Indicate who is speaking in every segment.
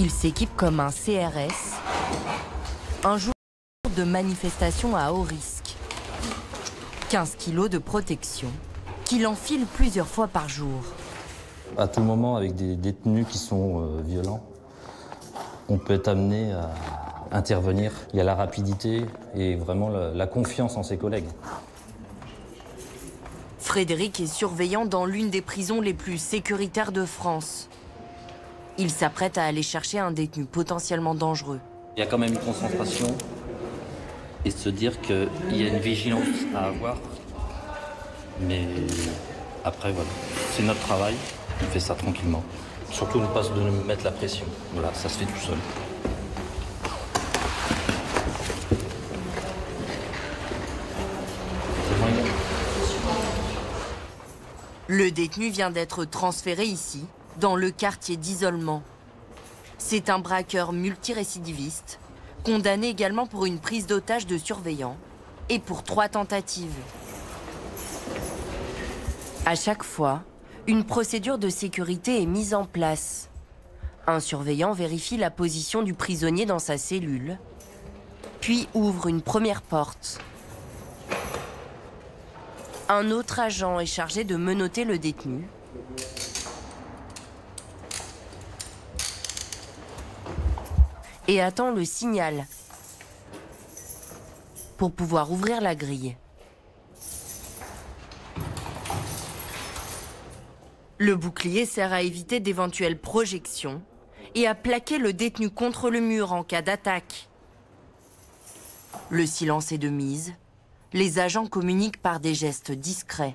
Speaker 1: Il s'équipe comme un CRS, un jour de manifestation à haut risque. 15 kilos de protection qu'il enfile plusieurs fois par jour.
Speaker 2: À tout moment, avec des détenus qui sont violents, on peut être amené à intervenir. Il y a la rapidité et vraiment la confiance en ses collègues.
Speaker 1: Frédéric est surveillant dans l'une des prisons les plus sécuritaires de France. Il s'apprête à aller chercher un détenu potentiellement dangereux.
Speaker 2: Il y a quand même une concentration et se dire qu'il y a une vigilance à avoir. Mais après, voilà, c'est notre travail, on fait ça tranquillement. Surtout ne pas se mettre la pression. Voilà, ça se fait tout seul.
Speaker 1: Le détenu vient d'être transféré ici, dans le quartier d'isolement. C'est un braqueur multirécidiviste, condamné également pour une prise d'otage de surveillant et pour 3 tentatives. À chaque fois, une procédure de sécurité est mise en place. Un surveillant vérifie la position du prisonnier dans sa cellule, puis ouvre une première porte. Un autre agent est chargé de menotter le détenu. Et attend le signal pour pouvoir ouvrir la grille. Le bouclier sert à éviter d'éventuelles projections et à plaquer le détenu contre le mur en cas d'attaque. Le silence est de mise. Les agents communiquent par des gestes discrets.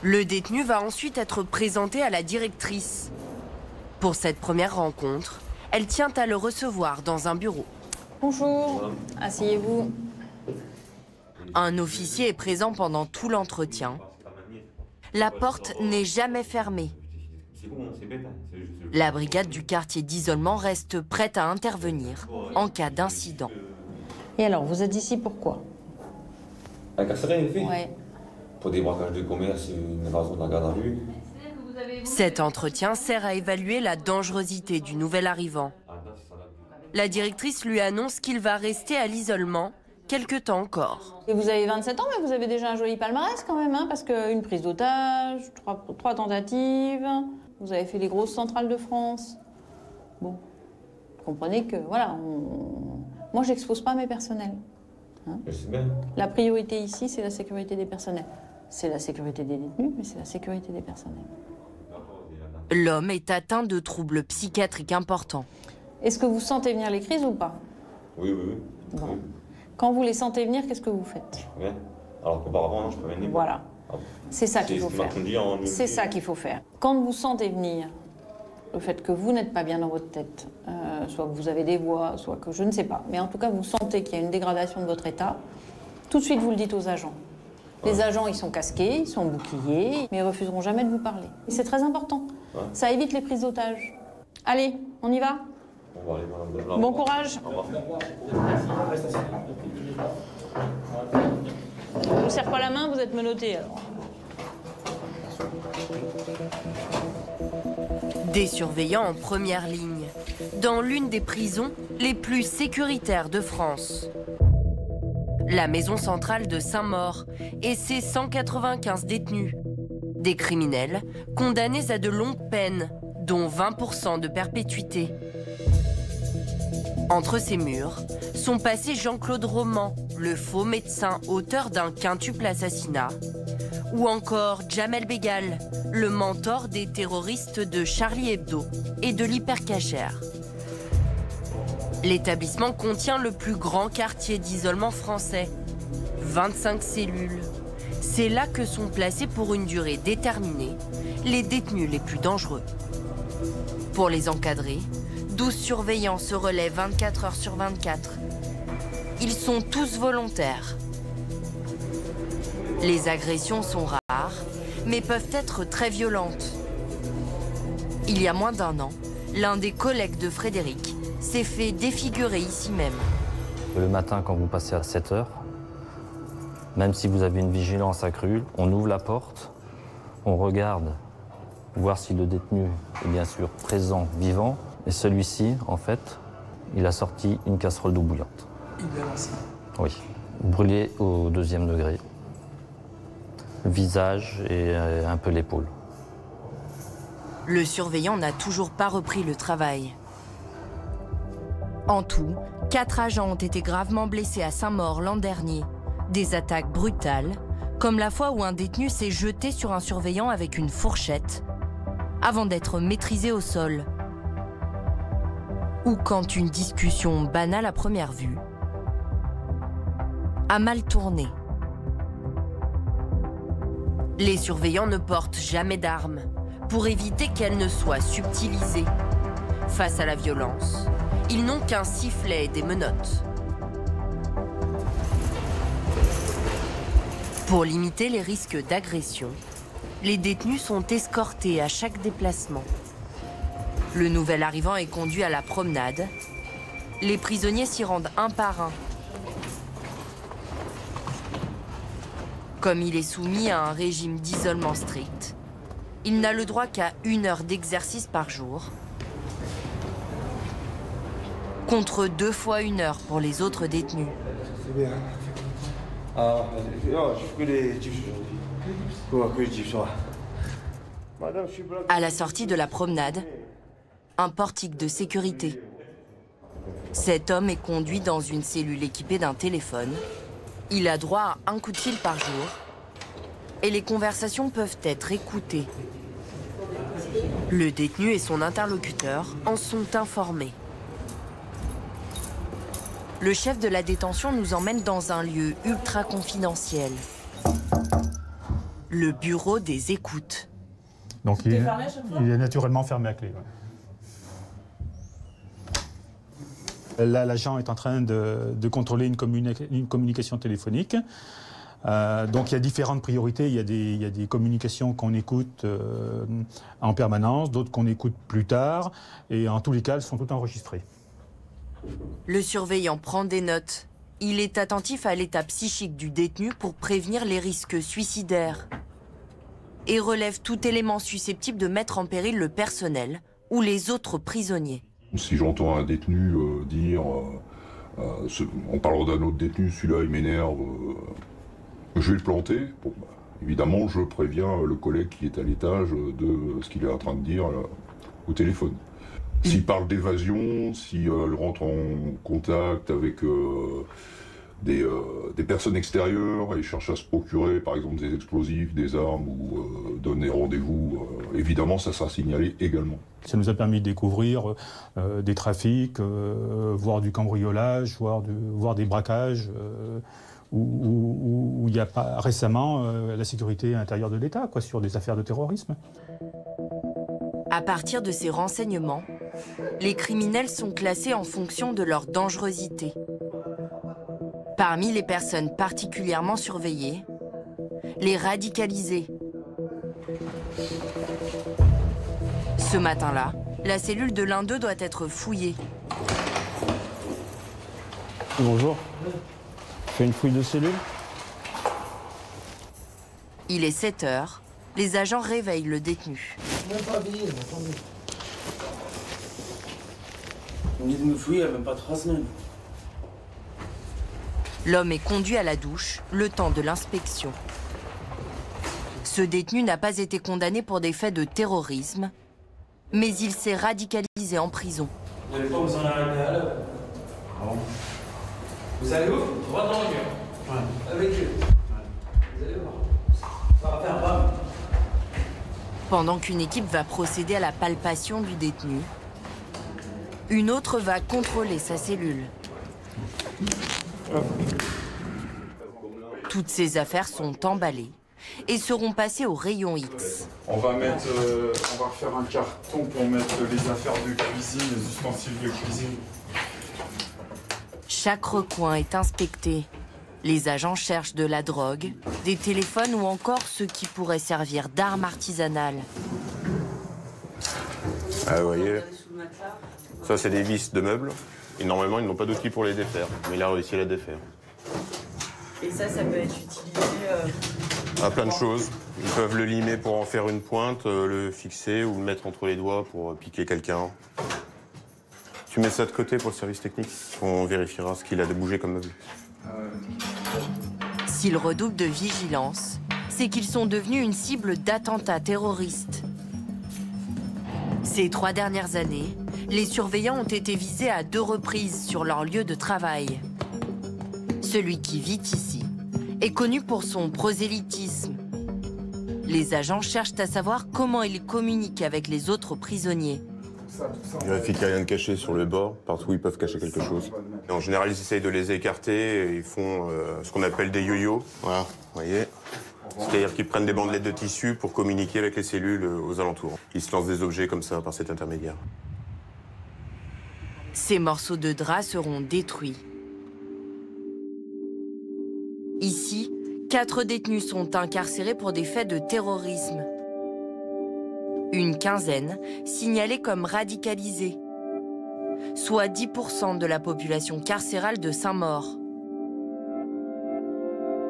Speaker 1: Le détenu va ensuite être présenté à la directrice. Pour cette première rencontre, elle tient à le recevoir dans un bureau.
Speaker 3: Bonjour, asseyez-vous.
Speaker 1: Un officier est présent pendant tout l'entretien. La porte n'est jamais fermée. La brigade du quartier d'isolement reste prête à intervenir en cas d'incident.
Speaker 3: Et alors, vous êtes ici pourquoi?
Speaker 4: Incarcéré, une fille?
Speaker 3: Oui.
Speaker 4: Pour des braquages de commerce et une évasion de la garde à vue.
Speaker 1: Cet entretien sert à évaluer la dangerosité du nouvel arrivant. La directrice lui annonce qu'il va rester à l'isolement quelque temps encore.
Speaker 3: Et vous avez 27 ans, mais vous avez déjà un joli palmarès quand même, hein, parce qu'une prise d'otage, 3 tentatives, vous avez fait les grosses centrales de France. Bon, vous comprenez que, voilà, moi j'expose pas mes personnels. Hein.
Speaker 4: Je sais bien.
Speaker 3: La priorité ici, c'est la sécurité des personnels. C'est la sécurité des détenus, mais c'est la sécurité des personnels.
Speaker 1: L'homme est atteint de troubles psychiatriques importants.
Speaker 3: Est-ce que vous sentez venir les crises ou pas?
Speaker 4: Oui, oui, oui.
Speaker 3: Bon.
Speaker 4: Oui.
Speaker 3: Quand vous les sentez venir, qu'est-ce que vous faites?
Speaker 4: Ouais. Alors qu'auparavant, non, je peux venir.
Speaker 3: Voilà.
Speaker 4: Ah.
Speaker 3: C'est ça qu'il faut
Speaker 4: ce qui m'a
Speaker 3: faire.
Speaker 4: conduit en
Speaker 3: C'est ça qu'il faut faire. Quand vous sentez venir le fait que vous n'êtes pas bien dans votre tête, soit que vous avez des voix, soit que je ne sais pas, mais en tout cas vous sentez qu'il y a une dégradation de votre état, tout de suite vous le dites aux agents. Les agents, ils sont casqués, ils sont boucliers, mais ils refuseront jamais de vous parler. Et c'est très important.
Speaker 4: Ouais.
Speaker 3: Ça évite les prises d'otages. Allez, on y va?
Speaker 4: On va aller, madame Leblanc.
Speaker 3: Bon courage.
Speaker 4: Au revoir.
Speaker 3: Je vous serre pas la main, vous êtes menotté alors.
Speaker 1: Des surveillants en première ligne, dans l'une des prisons les plus sécuritaires de France. La maison centrale de Saint-Maur et ses 195 détenus. Des criminels condamnés à de longues peines, dont 20% de perpétuité. Entre ces murs sont passés Jean-Claude Roman, le faux médecin auteur d'un quintuple assassinat, ou encore Jamel Bégal, le mentor des terroristes de Charlie Hebdo et de l'Hypercacher. L'établissement contient le plus grand quartier d'isolement français, 25 cellules. C'est là que sont placés pour une durée déterminée les détenus les plus dangereux. Pour les encadrer, 12 surveillants se relaient 24 heures sur 24. Ils sont tous volontaires. Les agressions sont rares, mais peuvent être très violentes. Il y a moins d'1 an, l'un des collègues de Frédéric s'est fait défigurer ici même.
Speaker 2: Le matin, quand vous passez à 7 heures, Même si vous avez une vigilance accrue, on ouvre la porte, on regarde, voir si le détenu est bien sûr présent, vivant. Et celui-ci, en fait, il a sorti une casserole d'eau bouillante.
Speaker 5: Il l'a lancé.
Speaker 2: Oui, brûlé au 2e degré. Le visage et un peu l'épaule.
Speaker 1: Le surveillant n'a toujours pas repris le travail. En tout, 4 agents ont été gravement blessés à Saint-Maur l'an dernier. Des attaques brutales, comme la fois où un détenu s'est jeté sur un surveillant avec une fourchette, avant d'être maîtrisé au sol. Ou quand une discussion banale à première vue a mal tourné. Les surveillants ne portent jamais d'armes pour éviter qu'elles ne soient subtilisées. Face à la violence, ils n'ont qu'un sifflet et des menottes. Pour limiter les risques d'agression, les détenus sont escortés à chaque déplacement. Le nouvel arrivant est conduit à la promenade. Les prisonniers s'y rendent un par un. Comme il est soumis à un régime d'isolement strict, il n'a le droit qu'à 1 heure d'exercice par jour, contre 2 fois 1 heure pour les autres détenus.
Speaker 6: C'est bien. Ah, je fais les chips aujourd'hui. Madame, je suis bloqué.
Speaker 1: À la sortie de la promenade, un portique de sécurité. Cet homme est conduit dans une cellule équipée d'un téléphone. Il a droit à un coup de fil par jour et les conversations peuvent être écoutées. Le détenu et son interlocuteur en sont informés. Le chef de la détention nous emmène dans un lieu ultra confidentiel. Le bureau des écoutes.
Speaker 7: Donc il est naturellement fermé à clé. Ouais. Là, l'agent est en train de contrôler une communication téléphonique. Donc il y a différentes priorités. Il y a des communications qu'on écoute en permanence, d'autres qu'on écoute plus tard. Et en tous les cas, elles sont toutes enregistrées.
Speaker 1: Le surveillant prend des notes. Il est attentif à l'état psychique du détenu pour prévenir les risques suicidaires. Et relève tout élément susceptible de mettre en péril le personnel ou les autres prisonniers.
Speaker 8: Si j'entends un détenu dire on parlera d'un autre détenu, celui-là il m'énerve, je vais le planter. Bon, bah, évidemment, je préviens le collègue qui est à l'étage de ce qu'il est en train de dire au téléphone. S'il parle d'évasion, s'il rentre en contact avec des personnes extérieures et cherche à se procurer par exemple des explosifs, des armes ou donner rendez-vous, évidemment ça sera signalé également.
Speaker 7: Ça nous a permis de découvrir des trafics, voir du cambriolage, voir des braquages, où il y a pas, récemment la sécurité intérieure de l'État, sur des affaires de terrorisme.
Speaker 1: À partir de ces renseignements, les criminels sont classés en fonction de leur dangerosité. Parmi les personnes particulièrement surveillées, les radicalisés. Ce matin-là, la cellule de l'un d'eux doit être fouillée.
Speaker 7: Bonjour. Je fais une fouille de cellule.
Speaker 1: Il est 7 heures. Les agents réveillent le détenu.
Speaker 5: Même pas habillé, attendez. On dit de me fouiller il n'y a même pas 3 semaines.
Speaker 1: L'homme est conduit à la douche, le temps de l'inspection. Ce détenu n'a pas été condamné pour des faits de terrorisme, mais il s'est radicalisé en prison.
Speaker 5: Vous n'avez pas besoin d'arrêter à l'heure.
Speaker 6: Non.
Speaker 5: Vous allez où? Droit dans le mur. Ouais. Avec eux. Ouais. Vous allez voir. Ça va faire bam.
Speaker 1: Pendant qu'une équipe va procéder à la palpation du détenu, une autre va contrôler sa cellule. Toutes ces affaires sont emballées et seront passées au rayon X.
Speaker 9: On va faire un carton pour mettre les affaires de cuisine, les ustensiles de cuisine.
Speaker 1: Chaque recoin est inspecté. Les agents cherchent de la drogue, des téléphones ou encore ceux qui pourraient servir d'armes artisanales.
Speaker 10: Ah, vous voyez, ça c'est des vis de meubles. Et normalement, ils n'ont pas d'outils pour les défaire. Mais il a réussi à les défaire.
Speaker 1: Et ça peut être utilisé
Speaker 10: à plein de choses. Ils peuvent le limer pour en faire une pointe, le fixer ou le mettre entre les doigts pour piquer quelqu'un. Tu mets ça de côté pour le service technique. On vérifiera ce qu'il a de bouger comme meuble.
Speaker 1: S'ils redoublent de vigilance, c'est qu'ils sont devenus une cible d'attentats terroristes. Ces 3 dernières années, les surveillants ont été visés à 2 reprises sur leur lieu de travail. Celui qui vit ici est connu pour son prosélytisme. Les agents cherchent à savoir comment il communique avec les autres prisonniers.
Speaker 10: Ils vérifient qu'il n'y a rien de caché sur le bord, partout où ils peuvent cacher quelque chose. Et en général, ils essayent de les écarter et ils font ce qu'on appelle des yo-yo. Voilà, vous voyez. C'est-à-dire qu'ils prennent des bandelettes de tissu pour communiquer avec les cellules aux alentours. Ils se lancent des objets comme ça par cet intermédiaire.
Speaker 1: Ces morceaux de drap seront détruits. Ici, 4 détenus sont incarcérés pour des faits de terrorisme. Une quinzaine signalés comme radicalisés, soit 10% de la population carcérale de Saint-Maur.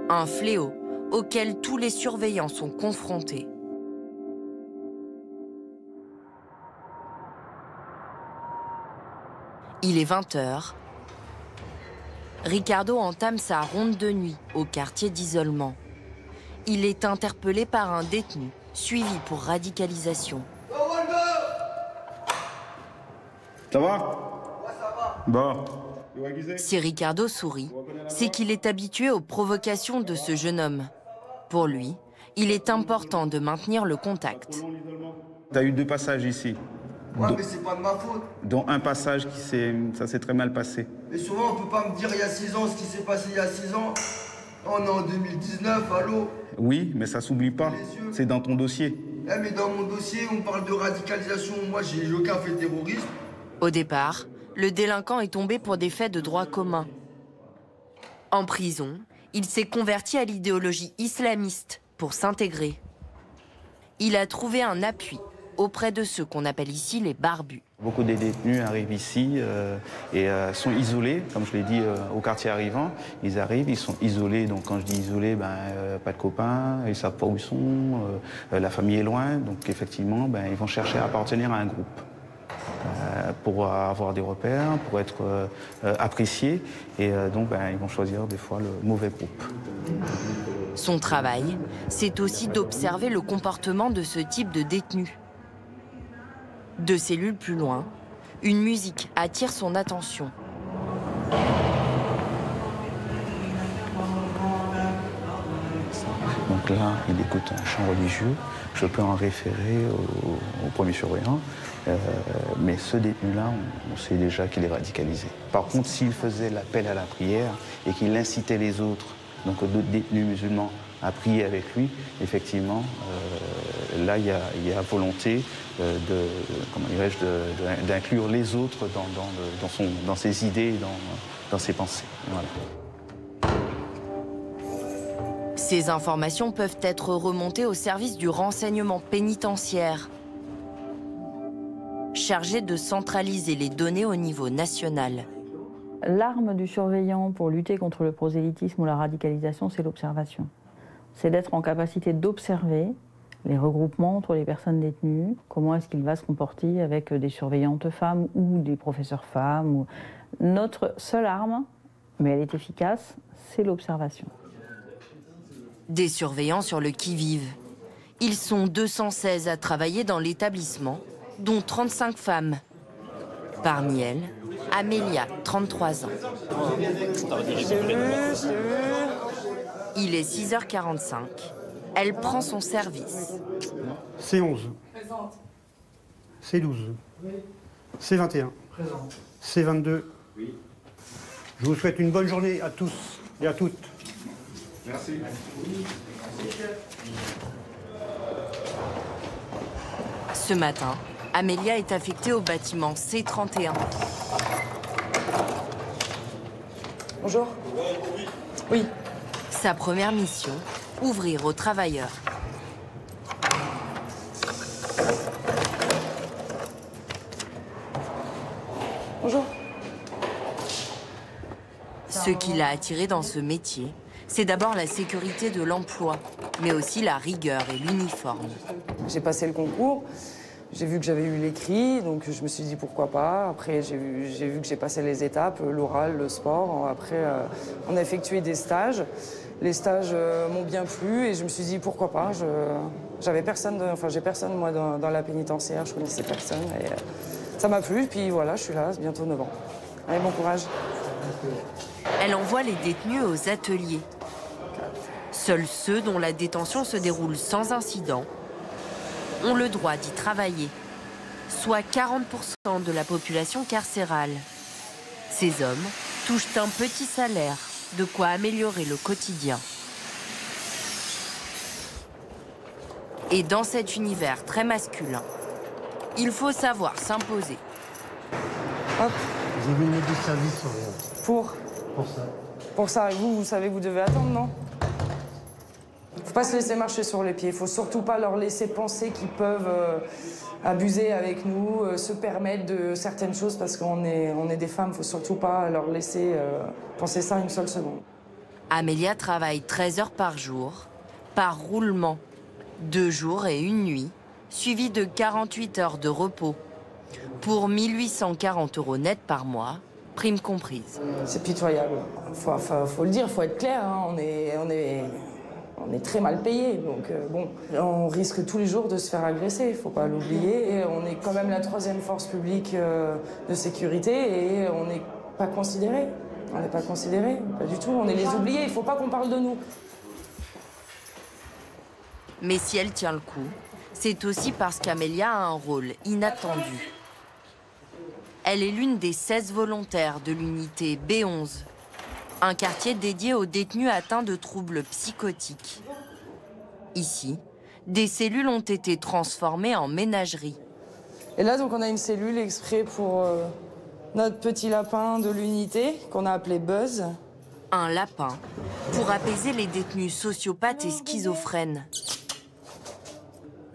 Speaker 1: Un fléau auquel tous les surveillants sont confrontés. Il est 20h. Ricardo entame sa ronde de nuit au quartier d'isolement. Il est interpellé par un détenu, suivi pour radicalisation.
Speaker 6: Ça va?
Speaker 11: Ouais, ça va.
Speaker 6: Bon.
Speaker 1: Si Ricardo sourit, c'est qu'il est habitué aux provocations de ce jeune homme. Pour lui, il est important de maintenir le contact.
Speaker 6: T'as eu 2 passages ici.
Speaker 11: Ouais, mais c'est pas de ma faute.
Speaker 6: Dont un passage ça s'est très mal passé.
Speaker 11: Mais souvent, on peut pas me dire il y a 6 ans ce qui s'est passé il y a 6 ans. On est en 2019, allô?
Speaker 6: Oui, mais ça s'oublie pas. C'est dans ton dossier.
Speaker 11: Eh, mais dans mon dossier, on parle de radicalisation. Moi, j'ai aucun fait terrorisme.
Speaker 1: Au départ, le délinquant est tombé pour des faits de droit commun. En prison, il s'est converti à l'idéologie islamiste pour s'intégrer. Il a trouvé un appui auprès de ceux qu'on appelle ici les barbus.
Speaker 6: Beaucoup des détenus arrivent ici et sont isolés, comme je l'ai dit au quartier arrivant. Ils arrivent, ils sont isolés. Donc quand je dis isolés, pas de copains, ils ne savent pas où ils sont, la famille est loin. Donc effectivement, ils vont chercher à appartenir à un groupe. Pour avoir des repères, pour être appréciés. Et donc ils vont choisir des fois le mauvais groupe.
Speaker 1: Son travail, c'est aussi d'observer le comportement de ce type de détenus. 2 cellules plus loin, une musique attire son attention.
Speaker 6: Donc là, il écoute un chant religieux. Je peux en référer au premier surveillant. Mais ce détenu-là, on sait déjà qu'il est radicalisé. Par contre, s'il faisait l'appel à la prière et qu'il incitait les autres, donc d'autres détenus musulmans, à prier avec lui, effectivement, là, il y a volonté d'inclure les autres dans ses idées, dans ses pensées. Voilà.
Speaker 1: Ces informations peuvent être remontées au service du renseignement pénitentiaire, chargé de centraliser les données au niveau national.
Speaker 3: L'arme du surveillant pour lutter contre le prosélytisme ou la radicalisation, c'est l'observation. C'est d'être en capacité d'observer les regroupements entre les personnes détenues, comment est-ce qu'il va se comporter avec des surveillantes femmes ou des professeurs femmes. Notre seule arme, mais elle est efficace, c'est l'observation.
Speaker 1: Des surveillants sur le qui-vive. Ils sont 216 à travailler dans l'établissement, dont 35 femmes. Parmi elles, Amélia, 33 ans. Il est 6h45. Elle prend son service.
Speaker 12: C'est 11. C'est 12. C'est 21. C'est 22. Je vous souhaite une bonne journée à tous et à toutes.
Speaker 9: Merci.
Speaker 1: Ce matin, Amélia est affectée au bâtiment C31.
Speaker 13: Bonjour. Oui.
Speaker 1: Sa première mission, ouvrir aux travailleurs.
Speaker 13: Bonjour.
Speaker 1: Ce qui l'a attiré dans ce métier, C'est d'abord la sécurité de l'emploi, mais aussi la rigueur et l'uniforme.
Speaker 13: J'ai passé le concours, j'ai vu que j'avais eu l'écrit, donc je me suis dit pourquoi pas. Après, j'ai vu que j'ai passé les étapes, l'oral, le sport. Après, on a effectué des stages. Les stages m'ont bien plu et je me suis dit pourquoi pas. J'avais personne, j'ai personne moi dans la pénitentiaire, je connaissais personne. Et ça m'a plu, puis voilà, je suis là, c'est bientôt 9 ans. Allez, bon courage.
Speaker 1: Elle envoie les détenus aux ateliers. Seuls ceux dont la détention se déroule sans incident ont le droit d'y travailler, soit 40% de la population carcérale. Ces hommes touchent un petit salaire, de quoi améliorer le quotidien. Et dans cet univers très masculin, il faut savoir s'imposer.
Speaker 13: Hop.
Speaker 12: J'ai vu une lettre de service.
Speaker 13: Pour
Speaker 12: ça.
Speaker 13: Pour ça, et vous savez que vous devez attendre, non? Faut pas se laisser marcher sur les pieds. Faut surtout pas leur laisser penser qu'ils peuvent abuser avec nous, se permettre de certaines choses parce qu'on est des femmes. Faut surtout pas leur laisser penser ça une seule seconde.
Speaker 1: Amélia travaille 13 heures par jour, par roulement, 2 jours et 1 nuit, suivi de 48 heures de repos, pour 1 840 € net par mois, prime comprise.
Speaker 13: C'est pitoyable. Faut le dire, faut être clair. Hein. On est très mal payé, donc bon, on risque tous les jours de se faire agresser, il faut pas l'oublier. Et on est quand même la 3e force publique de sécurité et on n'est pas considéré. On n'est pas considéré, pas du tout. On est les oubliés, il faut pas qu'on parle de nous.
Speaker 1: Mais si elle tient le coup, c'est aussi parce qu'Amélia a un rôle inattendu. Elle est l'une des 16 volontaires de l'unité B11. Un quartier dédié aux détenus atteints de troubles psychotiques. Ici, des cellules ont été transformées en ménagerie.
Speaker 13: Et là, donc, on a une cellule exprès pour notre petit lapin de l'unité, qu'on a appelé Buzz.
Speaker 1: Un lapin pour apaiser les détenus sociopathes et schizophrènes.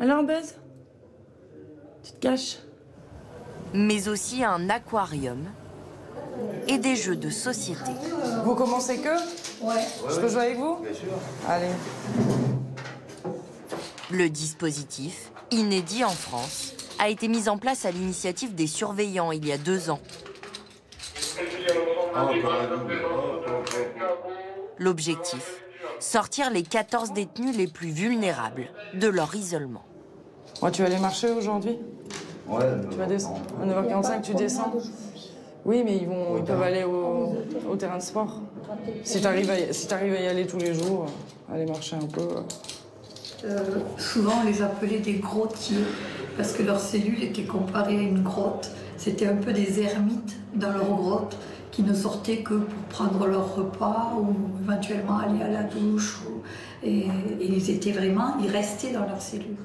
Speaker 13: Alors, Buzz? Tu te caches?
Speaker 1: Mais aussi un aquarium et des jeux de société.
Speaker 13: Vous commencez que?
Speaker 14: Ouais.
Speaker 13: Je peux jouer avec vous?
Speaker 14: Bien sûr.
Speaker 13: Allez.
Speaker 1: Le dispositif, inédit en France, a été mis en place à l'initiative des surveillants il y a 2 ans. L'objectif, sortir les 14 détenus les plus vulnérables de leur isolement.
Speaker 13: Moi, tu vas aller marcher aujourd'hui?
Speaker 14: Ouais.
Speaker 13: Tu vas descendre. À 9h45, tu descends? Oui, mais ils peuvent aller au terrain de sport. Si tu arrives à y aller tous les jours, aller marcher un peu.
Speaker 14: Souvent, on les appelait des grottiers, parce que leur cellule était comparée à une grotte. C'était un peu des ermites dans leur grotte, qui ne sortaient que pour prendre leur repas ou éventuellement aller à la douche. Et ils restaient dans leur cellule.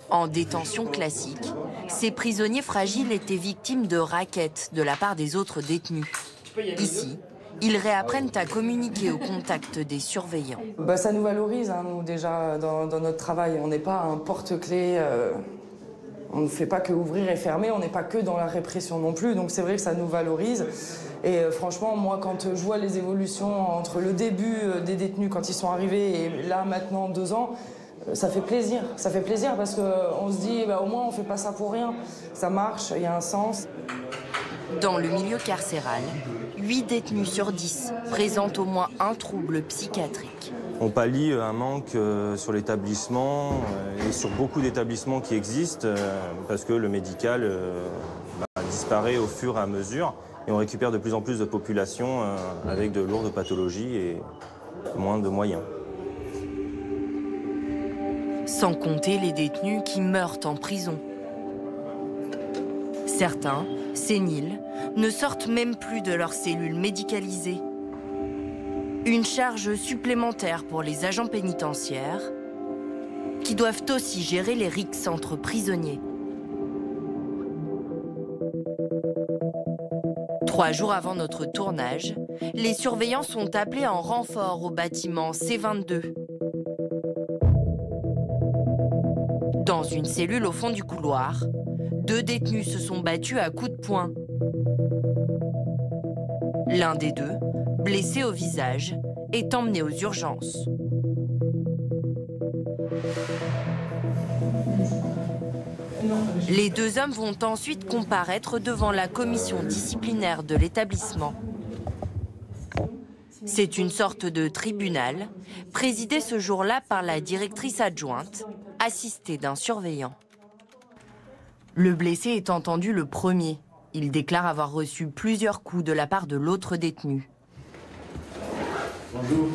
Speaker 1: En détention classique, ces prisonniers fragiles étaient victimes de raquettes de la part des autres détenus. Ici, ils réapprennent à communiquer au contact des surveillants.
Speaker 13: Ça nous valorise, hein, nous, déjà, dans notre travail. On n'est pas un porte-clés. On ne fait pas que ouvrir et fermer, on n'est pas que dans la répression non plus. Donc c'est vrai que ça nous valorise. Et franchement, moi, quand je vois les évolutions entre le début des détenus, quand ils sont arrivés, et là, maintenant, 2 ans, ça fait plaisir. Ça fait plaisir parce qu'on se dit, au moins, on ne fait pas ça pour rien. Ça marche, il y a un sens.
Speaker 1: Dans le milieu carcéral, 8 détenus sur 10 présentent au moins un trouble psychiatrique.
Speaker 15: On pallie un manque sur l'établissement et sur beaucoup d'établissements qui existent parce que le médical disparaît au fur et à mesure et on récupère de plus en plus de populations avec de lourdes pathologies et moins de moyens.
Speaker 1: Sans compter les détenus qui meurent en prison. Certains, séniles, ne sortent même plus de leurs cellules médicalisées. Une charge supplémentaire pour les agents pénitentiaires qui doivent aussi gérer les rixes entre prisonniers. 3 jours avant notre tournage, les surveillants sont appelés en renfort au bâtiment C22. Dans une cellule au fond du couloir, 2 détenus se sont battus à coups de poing. L'un des 2, blessé au visage, est emmené aux urgences. Les deux hommes vont ensuite comparaître devant la commission disciplinaire de l'établissement. C'est une sorte de tribunal, présidé ce jour-là par la directrice adjointe, assistée d'un surveillant. Le blessé est entendu le premier. Il déclare avoir reçu plusieurs coups de la part de l'autre détenu.
Speaker 11: Bonjour.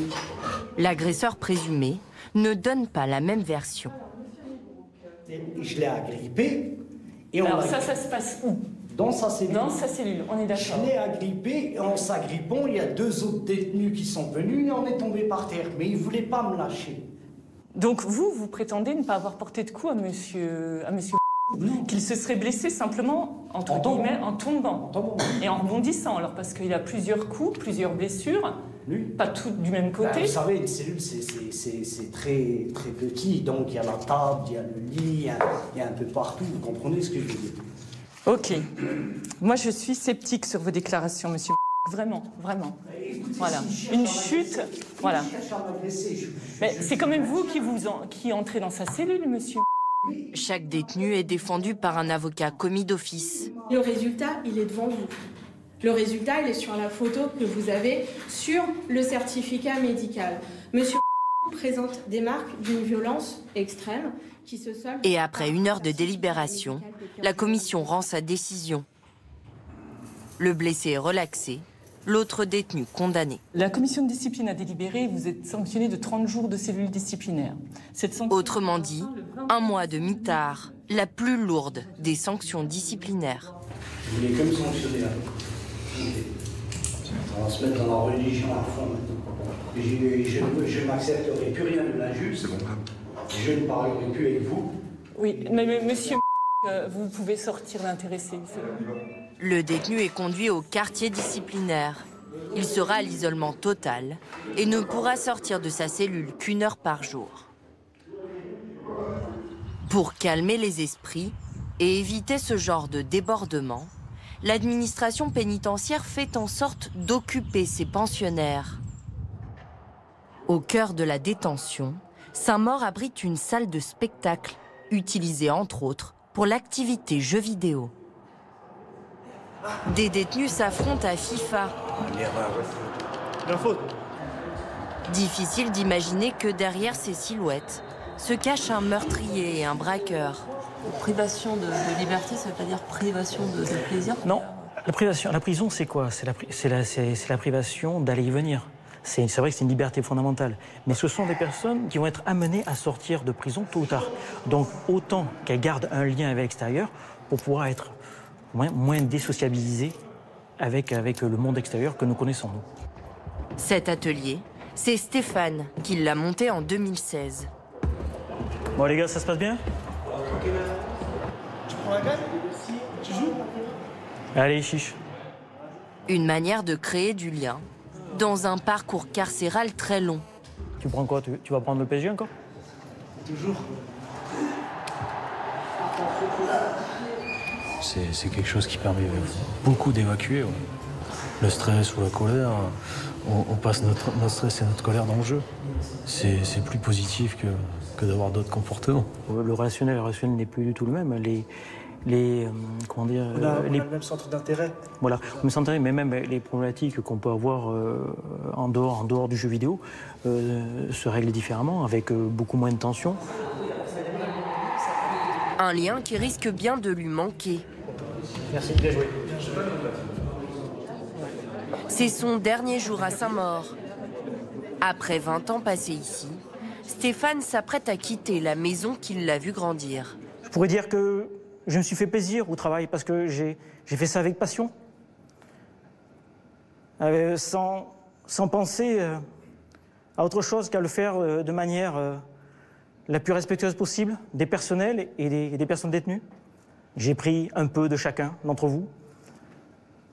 Speaker 1: L'agresseur présumé ne donne pas la même version.
Speaker 16: Je l'ai agrippé. Et
Speaker 17: alors ça se passe où?
Speaker 16: Dans sa cellule.
Speaker 17: Dans sa cellule, on est d'accord.
Speaker 16: Je l'ai agrippé et en s'agrippant, il y a deux autres détenus qui sont venus et on est tombé par terre. Mais ils ne voulaient pas me lâcher.
Speaker 17: Donc vous prétendez ne pas avoir porté de coup à monsieur qu'il se serait blessé simplement, entre guillemets, en tombant. Et en rebondissant, alors, parce qu'il a plusieurs coups, plusieurs blessures, pas toutes du même côté.
Speaker 16: Ben, vous savez, une cellule, c'est très, très petit, donc il y a la table, il y a le lit, il y a un peu partout, vous comprenez ce que je veux dire?
Speaker 17: Ok. Moi, je suis sceptique sur vos déclarations, monsieur. Vraiment, vraiment.
Speaker 16: Écoutez,
Speaker 17: voilà.
Speaker 16: Si
Speaker 17: une chute, voilà. Mais c'est quand même vous qui entrez dans sa cellule, monsieur.
Speaker 1: Chaque détenu est défendu par un avocat commis d'office.
Speaker 18: Le résultat, il est devant vous. Le résultat, il est sur la photo que vous avez sur le certificat médical. Monsieur présente des marques d'une violence extrême qui se solde...
Speaker 1: Et après 1 heure de délibération, la commission rend sa décision. Le blessé est relaxé, l'autre détenu condamné.
Speaker 17: La commission de discipline a délibéré, vous êtes sanctionné de 30 jours de cellule disciplinaire.
Speaker 1: Autrement dit, 1 mois de mitard, la plus lourde des sanctions disciplinaires.
Speaker 16: Vous voulez que me sanctionner là? On va se mettre dans la religion à fond maintenant. Je ne m'accepterai plus rien de l'injuste. Je ne parlerai plus avec vous.
Speaker 17: Oui, mais monsieur, vous pouvez sortir l'intéressé.
Speaker 1: Le détenu est conduit au quartier disciplinaire. Il sera à l'isolement total et ne pourra sortir de sa cellule qu'1 heure par jour. Pour calmer les esprits et éviter ce genre de débordement, l'administration pénitentiaire fait en sorte d'occuper ses pensionnaires. Au cœur de la détention, Saint-Maur abrite une salle de spectacle, utilisée entre autres pour l'activité jeux vidéo. Des détenus s'affrontent à FIFA. Difficile d'imaginer que derrière ces silhouettes se cache un meurtrier et un braqueur.
Speaker 19: Privation de liberté, ça veut pas dire privation de plaisir?
Speaker 20: Non, la prison, c'est quoi? C'est la privation d'aller y venir. C'est vrai que c'est une liberté fondamentale. Mais ce sont des personnes qui vont être amenées à sortir de prison tôt ou tard. Donc autant qu'elles gardent un lien avec l'extérieur pour pouvoir être moins désociabilisées avec le monde extérieur que nous connaissons, nous.
Speaker 1: Cet atelier, c'est Stéphane qui l'a monté en 2016.
Speaker 20: Bon les gars, ça se passe bien?
Speaker 11: Tu prends la canne? Tu joues?
Speaker 20: Allez, chiche.
Speaker 1: Une manière de créer du lien dans un parcours carcéral très long.
Speaker 20: Tu prends quoi? Tu vas prendre le PSG encore?
Speaker 11: Toujours.
Speaker 21: C'est quelque chose qui permet beaucoup d'évacuer. Ouais. Le stress ou la colère, on passe notre stress et notre colère dans le jeu. C'est plus positif que d'avoir d'autres comportements.
Speaker 20: Le relationnel n'est plus du tout le même. Comment dire,
Speaker 11: on a le même centre d'intérêt.
Speaker 20: Voilà, le même centre d'intérêt, mais même les problématiques qu'on peut avoir en dehors du jeu vidéo se règlent différemment, avec beaucoup moins de tension.
Speaker 1: Un lien qui risque bien de lui manquer.
Speaker 16: Merci, bien joué.
Speaker 1: C'est son dernier jour à Saint-Maur. Après 20 ans passés ici, Stéphane s'apprête à quitter la maison qui l'a vu grandir.
Speaker 20: Je pourrais dire que je me suis fait plaisir au travail parce que j'ai fait ça avec passion. Sans penser à autre chose qu'à le faire de manière la plus respectueuse possible des personnels et des personnes détenues. J'ai pris un peu de chacun d'entre vous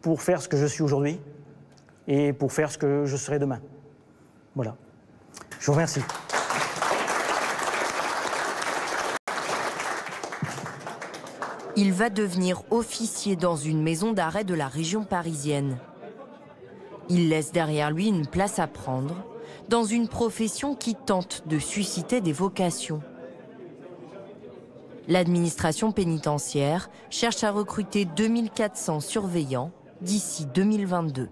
Speaker 20: pour faire ce que je suis aujourd'hui et pour faire ce que je serai demain. Voilà. Je vous remercie.
Speaker 1: Il va devenir officier dans une maison d'arrêt de la région parisienne. Il laisse derrière lui une place à prendre, dans une profession qui tente de susciter des vocations. L'administration pénitentiaire cherche à recruter 2400 surveillants d'ici 2022.